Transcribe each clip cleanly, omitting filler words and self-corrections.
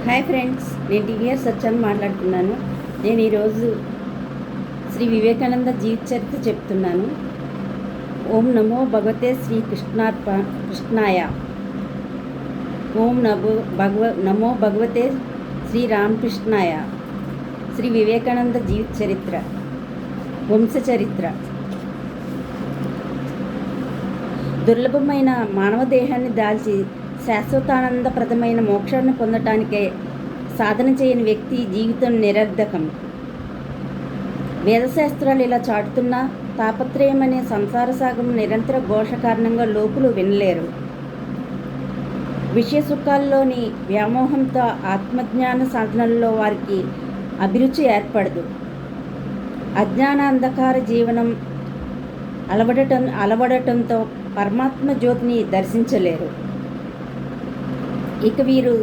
Hi friends, నేను TVR సత్యాన్ని మాట్లాడుతున్నాను. నేను ఈరోజు శ్రీ వివేకానంద జీవిత చరిత్ర చెప్తున్నాను. ఓం నమో భగవతే శ్రీ కృష్ణాయ. ఓం నమో భగవతే శ్రీ రామకృష్ణాయ. శ్రీ వివేకానంద జీవిత చరిత్ర, వంశ చరిత్ర. దుర్లభమైన మానవ దేహాన్ని దాల్చి శాశ్వతానందప్రదమైన మోక్షాన్ని పొందటానికే సాధన చేయని వ్యక్తి జీవితం నిరర్ధకం. వేదశాస్త్రాలు ఇలా చాటుతున్న తాపత్రయం అనే సంసార సాగరం నిరంతర ఘోష కారణంగా లోకులు వినలేరు. విషయ సుఖాల్లోని వ్యామోహంతో ఆత్మజ్ఞాన సాధనల్లో వారికి అభిరుచి ఏర్పడదు. అజ్ఞాన అంధకార జీవనం అలవడటంతో పరమాత్మ జ్యోతిని దర్శించలేరు. ఇక వీరు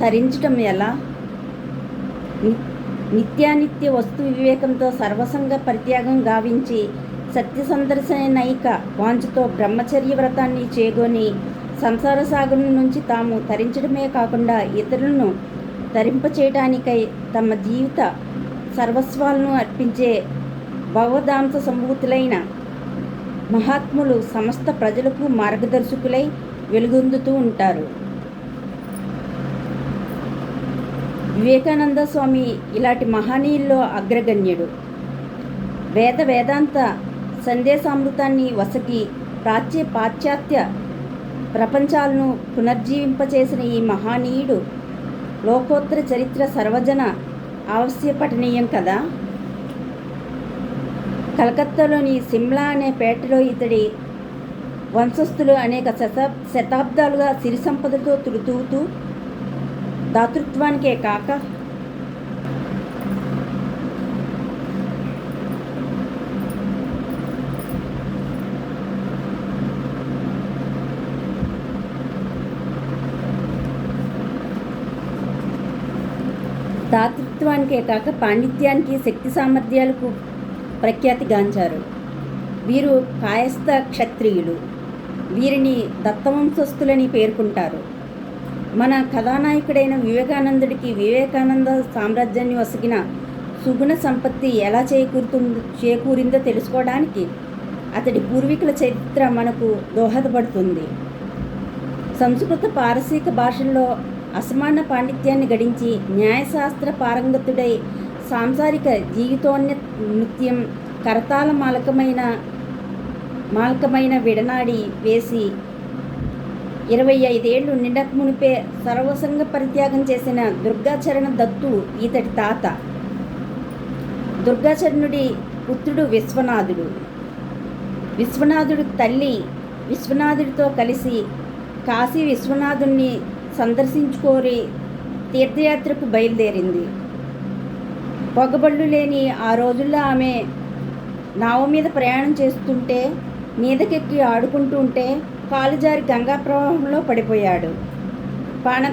తరించటం ఎలా? నిత్యానిత్య వస్తు వివేకంతో సర్వసంగ పరిత్యాగం గావించి సత్యసందర్శనైక వాంఛతో బ్రహ్మచర్య వ్రతాన్ని చేగొని సంసార సాగరం నుంచి తాము తరించడమే కాకుండా ఇతరులను తరింపచేయటానికై తమ జీవిత సర్వస్వాలను అర్పించే భగవదాంశ సంభూతులైన మహాత్ములు సమస్త ప్రజలకు మార్గదర్శకులై వెలుగొందుతూ ఉంటారు. వివేకానంద స్వామి ఇలాంటి మహనీయుల్లో అగ్రగణ్యుడు. వేదాంత సందేశామృతాన్ని వసకి పాశ్చాత్య ప్రపంచాలను పునర్జీవింపచేసిన ఈ మహనీయుడు లోకోత్తర చరిత్ర సర్వజన ఆవశ్యపఠనీయం కదా. కలకత్తాలోని సిమ్లా అనే పేటలో ఇతడి వంశస్థులు అనేక శతాబ్దాలుగా సిరి సంపదలతో తుడుతూతూ దాతృత్వానికే కాక పాండిత్యానికి, శక్తి సామర్థ్యాలకు ప్రఖ్యాతిగాంచారు. వీరు కాయస్థ క్షత్రియులు. వీరిని దత్తవంశస్థులని పేర్కొంటారు. మన కథానాయకుడైన వివేకానందుడికి వివేకానంద సామ్రాజ్యాన్ని వసగిన సుగుణ సంపత్తి ఎలా చేకూరిందో తెలుసుకోవడానికి అతడి పూర్వీకుల చరిత్ర మనకు దోహదపడుతుంది. సంస్కృత, పారసీక భాషల్లో అసమాన పాండిత్యాన్ని గడించి న్యాయశాస్త్ర పారంగతుడై సాంసారిక జీవితోన్నత్యం కరతాళ మాలకమైన విడనాడి వేసి 25 ఏళ్ళు నిండక మునిపే సర్వసంగ పరిత్యాగం చేసిన దుర్గాచరణ దత్తు ఇతడి తాత. దుర్గాచరణుడి పుత్రుడు విశ్వనాథుడు తల్లి విశ్వనాథుడితో కలిసి కాశీ విశ్వనాథుణ్ణి సందర్శించుకోరి తీర్థయాత్రకు బయలుదేరింది. పొగబళ్ళు లేని ఆ రోజుల్లో ఆమె నావ మీద ప్రయాణం చేస్తుంటే మీదకెక్కి ఆడుకుంటూ ఉంటే కాలు జారి గంగా ప్రవాహంలో పడిపోయాడు.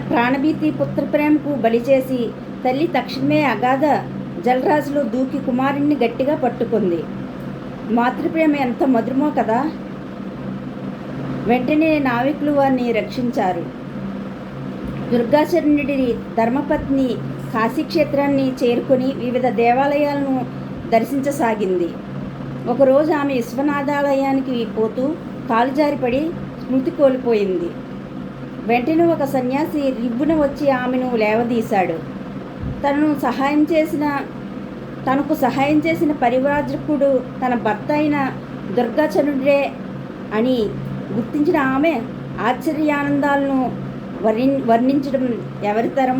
ప్రాణభీతి పుత్రప్రేమకు బలి చేసి తల్లి తక్షణమే అగాధ జలరాశిలో దూకి కుమారుణ్ణి గట్టిగా పట్టుకుంది. మాతృప్రేమ ఎంత మధురమో కదా. వెంటనే నావికులు వారిని రక్షించారు. దుర్గాచరణుడి ధర్మపత్ని కాశీక్షేత్రాన్ని చేరుకొని వివిధ దేవాలయాలను దర్శించసాగింది. ఒకరోజు ఆమె విశ్వనాథాలయానికి పోతూ కాలు జారిపడి స్మృతి కోల్పోయింది. వెంటనే ఒక సన్యాసి రివ్వున వచ్చి ఆమెను లేవదీశాడు. తనకు సహాయం చేసిన పరివ్రాజకుడు తన భర్త అయిన దుర్గాచరణుడే అని గుర్తించిన ఆమె ఆశ్చర్యానందాలను వర్ణించడం ఎవరితరం?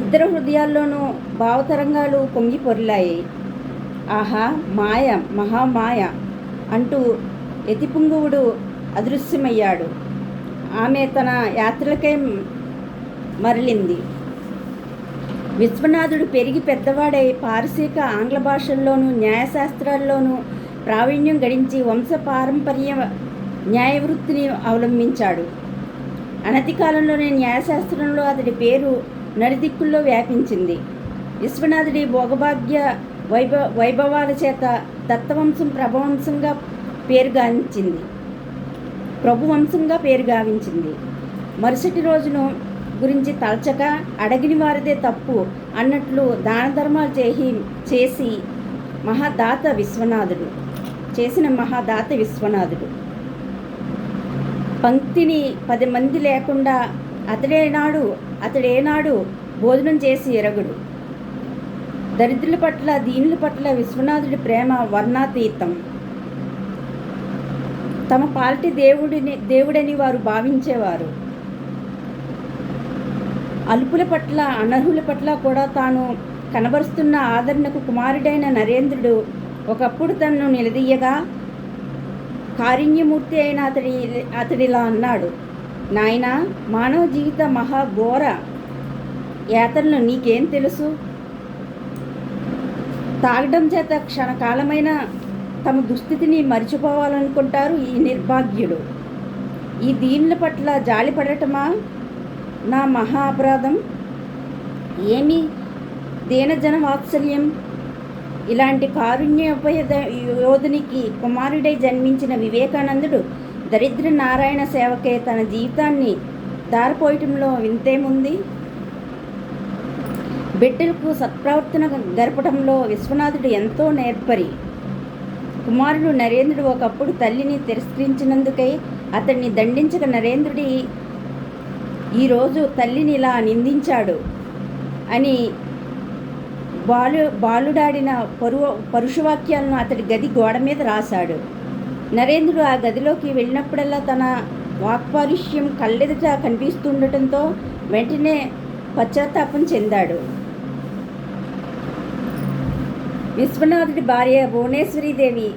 ఇద్దరు హృదయాల్లోనూ భావతరంగాలు పొంగి పొర్లాయి. ఆహా మాయ, మహామాయ అంటూ యతిపుంగవుడు అదృశ్యమయ్యాడు. ఆమె తన యాత్రలకై మరలింది. విశ్వనాథుడు పెరిగి పెద్దవాడై పారసీక, ఆంగ్ల భాషల్లోనూ న్యాయశాస్త్రాల్లోనూ ప్రావీణ్యం గడించి వంశపారంపర్య న్యాయవృత్తిని అవలంబించాడు. అనతి కాలంలోనే న్యాయశాస్త్రంలో అతడి పేరు నడిదిక్కుల్లో వ్యాపించింది. విశ్వనాథుడి భోగభాగ్య వైభవాల చేత దత్తవంశం ప్రభువంశంగా పేరుగావించింది. మరుసటి రోజును గురించి తలచక అడగిన వారిదే తప్పు అన్నట్లు దాన ధర్మాలు చేసి మహాదాత విశ్వనాథుడు పంక్తిని 10 మంది లేకుండా అతడేనాడు భోజనం చేసి ఎరగుడు. దరిద్రుల పట్ల దీనుల పట్ల విశ్వనాథుడి ప్రేమ వర్ణాతీతం. తమ పాలిటి దేవుడని వారు భావించేవారు. అల్పుల పట్ల అనర్హుల పట్ల కూడా తాను కనబరుస్తున్న ఆదరణకు కుమారుడైన నరేంద్రుడు ఒకప్పుడు తనను నిలదీయగా కారుణ్యమూర్తి అయిన అతడిలా అన్నాడు, నాయనా, మానవ జీవిత మహాఘోర యాతనలు నీకేం తెలుసు? తాగడం చేత క్షణకాలమైన తమ దుస్థితిని మరిచిపోవాలనుకుంటారు ఈ నిర్భాగ్యులు. ఈ దీనుల పట్ల జాలి పడటమా నా మహా అపరాధం? ఏమి దీనజన వాత్సల్యం? ఇలాంటి యోధునికి కుమారుడై జన్మించిన వివేకానందుడు దరిద్ర నారాయణ సేవకే తన జీవితాన్ని దారిపోయటంలో వింతేముంది? బిడ్డలకు సత్ప్రవర్తన గడపడంలో విశ్వనాథుడు ఎంతో నేర్పరి. కుమారుడు నరేంద్రుడు ఒకప్పుడు తల్లిని తిరస్కరించినందుకై అతన్ని దండించక నరేంద్రుడి ఈరోజు తల్లిని ఇలా నిందించాడు అని బాలుడాడిన పరుషవాక్యాలను అతడి గది గోడ మీద రాశాడు. నరేంద్రుడు ఆ గదిలోకి వెళ్ళినప్పుడల్లా తన వాక్పారుష్యం కళ్ళెదుట కనిపిస్తుండటంతో వెంటనే పశ్చాత్తాపం చెందాడు. విశ్వనాథుడి భార్య భువనేశ్వరీదేవి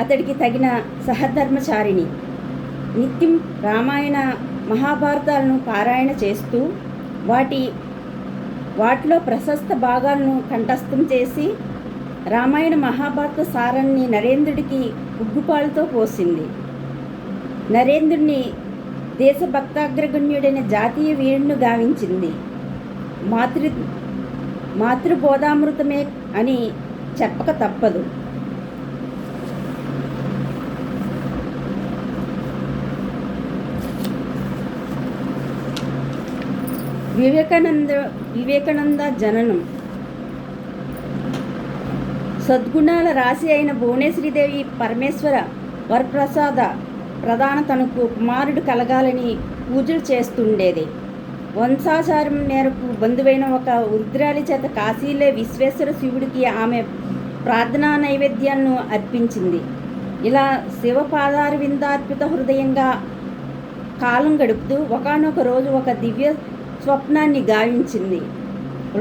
అతడికి తగిన సహధర్మచారిణి. నిత్యం రామాయణ మహాభారతాలను పారాయణ చేస్తూ వాటిలో ప్రశస్త భాగాలను కంఠస్థం చేసి రామాయణ మహాభారత సారాన్ని నరేంద్రుడికి ఉగ్గుపాలతో పోసింది. నరేంద్రుడిని దేశభక్తాగ్రగణ్యుడైన జాతీయ వీరుణ్ణి గావించింది. మాతృబోధామృతమే అని చెప్పక తప్పదు. వివేకానంద జననం. సద్గుణాల రాశి అయిన భువనేశ్వరీదేవి పరమేశ్వర వరప్రసాద ప్రధాన తనకు కుమారుడు కలగాలని పూజలు చేస్తుండేది. వంశాచారం మేరకు బంధువైన ఒక వృద్ధురాలి చేత కాశీలో విశ్వేశ్వర శివుడికి ఆమె ప్రార్థనా నైవేద్యాలను అర్పించింది. ఇలా శివపాదారవిందార్పిత హృదయంగా కాలం గడుపుతూ ఒకానొక రోజు ఒక దివ్య స్వప్నాన్ని గావించింది.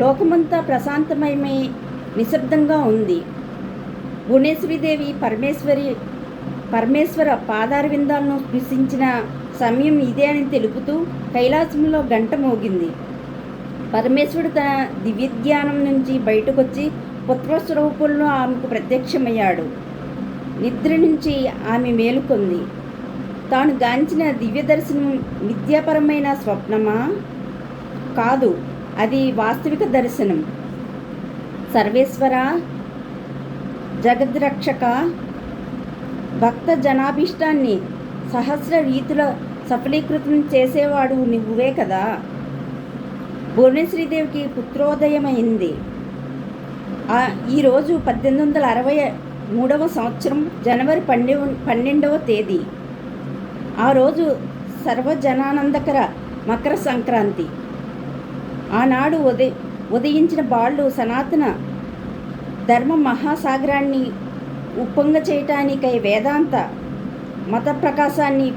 లోకమంతా ప్రశాంతమయమై నిశ్శబ్దంగా ఉంది. భువనేశ్వరీదేవి పరమేశ్వర పాదారవిందాలను స్పృశించిన సమయం ఇదే అని తెలుపుతూ కైలాసంలో గంట మోగింది. పరమేశ్వరుడు తన దివ్యజ్ఞానం నుంచి బయటకొచ్చి పుత్రస్వరూపంలో ఆమెకు ప్రత్యక్షమయ్యాడు. నిద్ర నుంచి ఆమె మేలుకొంది. తాను గాంచిన దివ్య దర్శనం విద్యాపరమైన స్వప్నమా? కాదు, అది వాస్తవిక దర్శనం. సర్వేశ్వర, జగద్రక్షక, భక్త జనాభీష్టాన్ని సహస్ర రీతుల సఫలీకృతం చేసేవాడు నువ్వే కదా. భువనేశ్వరీదేవికి పుత్రోదయమైంది. ఈరోజు 1863 సంవత్సరం జనవరి 12వ తేదీ. ఆ రోజు సర్వజనానందకర మకర సంక్రాంతి. ఆనాడు ఉదయించిన బాళ్ళు సనాతన ధర్మ మహాసాగరాన్ని ఉప్పొంగ చేయటానికై వేదాంత మత ప్రకాశాన్ని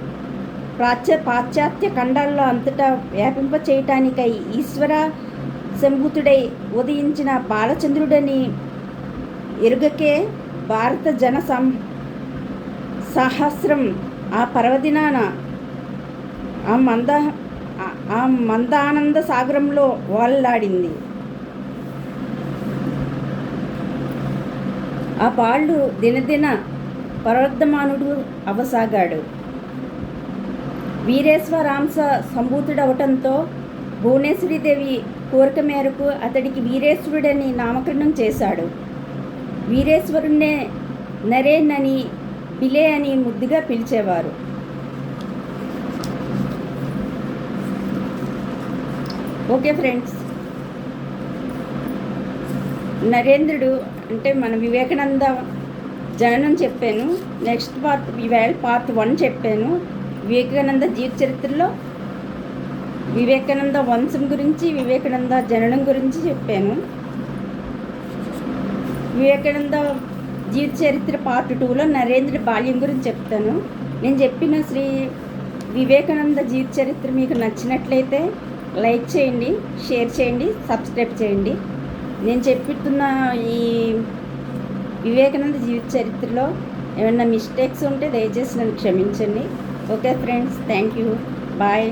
పాశ్చాత్య ఖండాల్లో అంతటా వ్యాపింప చేయటానికై ఈశ్వర సంభూతుడై ఉదయించిన బాలచంద్రుడని ఎరుగకే భారత జన సహస్రం ఆ పర్వదినాన ఆ మందానంద సాగరంలో ఓలలాడింది. ఆ బాలుడు దినదిన పరవర్ధమానుడు అవసాగాడు. వీరేశ్వరాంశ సంభూతుడవటంతో భువనేశ్వరీదేవి కోరిక మేరకు అతడికి వీరేశ్వరుడని నామకరణం చేశాడు. వీరేశ్వరుణ్ణే నరేన్ అని, బిలే అని ముద్దుగా పిలిచేవారు. ఓకే ఫ్రెండ్స్, నరేంద్రుడు అంటే మన వివేకానంద జననం చెప్పాను. నెక్స్ట్ పార్ట్ ఈవేళ పార్ట్ 1 చెప్పాను. వివేకానంద జీవిత చరిత్రలో వివేకానంద వంశం గురించి, వివేకానంద జననం గురించి చెప్పాను. వివేకానంద జీవిత చరిత్ర పార్ట్ 2లో నరేంద్రుడి బాల్యం గురించి చెప్తాను. నేను చెప్పిన శ్రీ వివేకానంద జీవిత చరిత్ర మీకు నచ్చినట్లయితే లైక్ చేయండి, షేర్ చేయండి, సబ్స్క్రైబ్ చేయండి. నేను చెప్తున్న ఈ వివేకానంద జీవిత చరిత్రలో ఏమైనా మిస్టేక్స్ ఉంటే దయచేసి నన్ను క్షమించండి. Okay friends, thank you, bye.